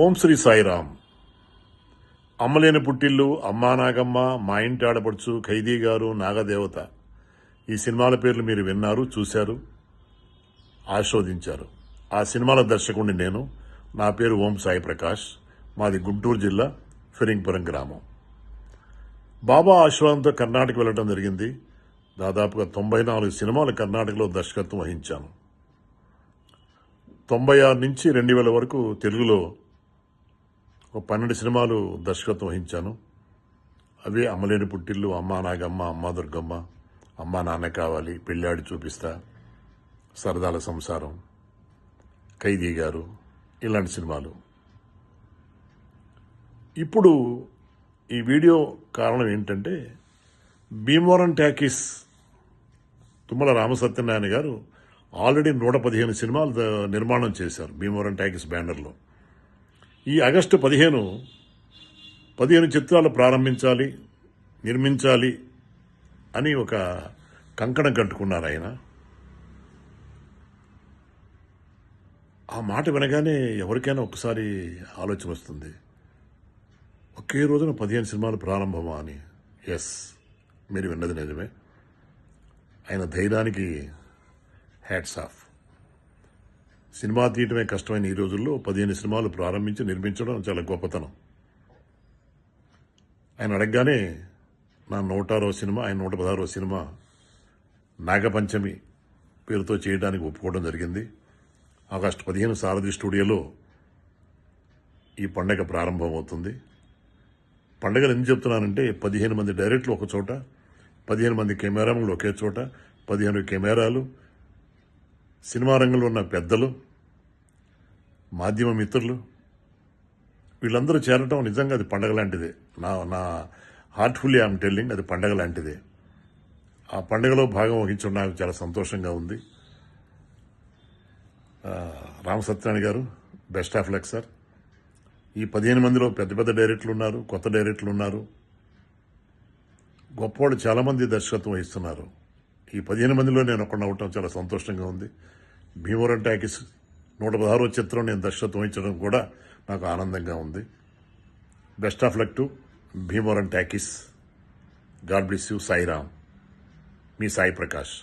ఓం శ్రీ సాయిరామ్. అమ్మలేని పుట్టిల్లు, అమ్మా నాగమ్మ, మా ఇంటి ఆడపడుచు, ఖైదీ గారు, నాగదేవత, ఈ సినిమాల పేర్లు మీరు విన్నారు, చూశారు, ఆస్వాదించారు. ఆ సినిమాల దర్శకుడిని నేను. నా పేరు ఓం సాయి ప్రకాష్. మాది గుంటూరు జిల్లా ఫిరింగ్పురం గ్రామం. బాబా ఆశీర్వాదంతో కర్ణాటక వెళ్ళడం జరిగింది. దాదాపుగా 94 సినిమాలు కర్ణాటకలో దర్శకత్వం వహించాను. 96 నుంచి 2000 వరకు తెలుగులో 12 సినిమాలు దర్శకత్వం వహించాను. అవే అమ్మలేని పుట్టిల్లు, అమ్మా నాగమ్మ, అమ్మా దుర్గమ్మ, అమ్మా నాన్న కావాలి, పెళ్ళాడి చూపిస్తా, సరదాల సంసారం, ఖైదీ గారు, ఇలాంటి సినిమాలు. ఇప్పుడు ఈ వీడియో కారణం ఏంటంటే, భీమవరం టాకీస్ తుమ్మల రామసత్యనారాయణ గారు ఆల్రెడీ 115 సినిమాలు నిర్మాణం చేశారు భీమవరం టాకీస్ బ్యానర్లో. ఈ ఆగస్టు 15 చిత్రాలు ప్రారంభించాలి, నిర్మించాలి అని ఒక కంకణం కట్టుకున్నారు ఆయన. ఆ మాట వినగానే ఎవరికైనా ఒకసారి ఆలోచన వస్తుంది, ఒకే రోజున 15 సినిమాలు ప్రారంభమా అని. ఎస్, మీరు విన్నది నిజమే. ఆయన ధైర్యానికి హ్యాట్స్ ఆఫ్. సినిమా తీయటమే కష్టమైన ఈ రోజుల్లో 15 సినిమాలు ప్రారంభించి నిర్మించడం చాలా గొప్పతనం. ఆయన అడగగానే నా 106వ సినిమా, ఆయన 116వ సినిమా నాగపంచమి పేరుతో చేయడానికి ఒప్పుకోవడం జరిగింది. ఆగస్టు 15 సారథి స్టూడియోలో ఈ పండగ ప్రారంభమవుతుంది. పండగలు ఎందుకు చెప్తున్నానంటే, 15 మంది డైరెక్టర్లు ఒక చోట, 15 మంది కెమెరామెన్లు ఒకే చోట, 15 కెమెరాలు, సినిమా రంగంలో ఉన్న పెద్దలు, మాధ్యమ మిత్రులు, వీళ్ళందరూ చేరటం నిజంగా అది పండగ లాంటిదే. నా హార్ట్ఫుల్లీ ఐఎమ్ టెల్లింగ్, అది పండగ లాంటిదే. ఆ పండుగలో భాగం వహించడం నాకు చాలా సంతోషంగా ఉంది. రామసత్యనారాయణ గారు, బెస్ట్ ఆఫ్ లక్ సార్. ఈ 15 మందిలో పెద్ద పెద్ద డైరెక్టర్లు ఉన్నారు, కొత్త డైరెక్టర్లు ఉన్నారు, గొప్పవాళ్ళు చాలామంది దర్శకత్వం వహిస్తున్నారు. ఈ 15 మందిలో నేను ఒకటి అవ్వటం చాలా సంతోషంగా ఉంది. భీమవరం టాకీస్ 116వ చిత్రం నేను దర్శకత్వం వహించడం కూడా నాకు ఆనందంగా ఉంది. Best of luck to Bhimavaram talkies. God bless you. Sairam. Me Sai Prakash.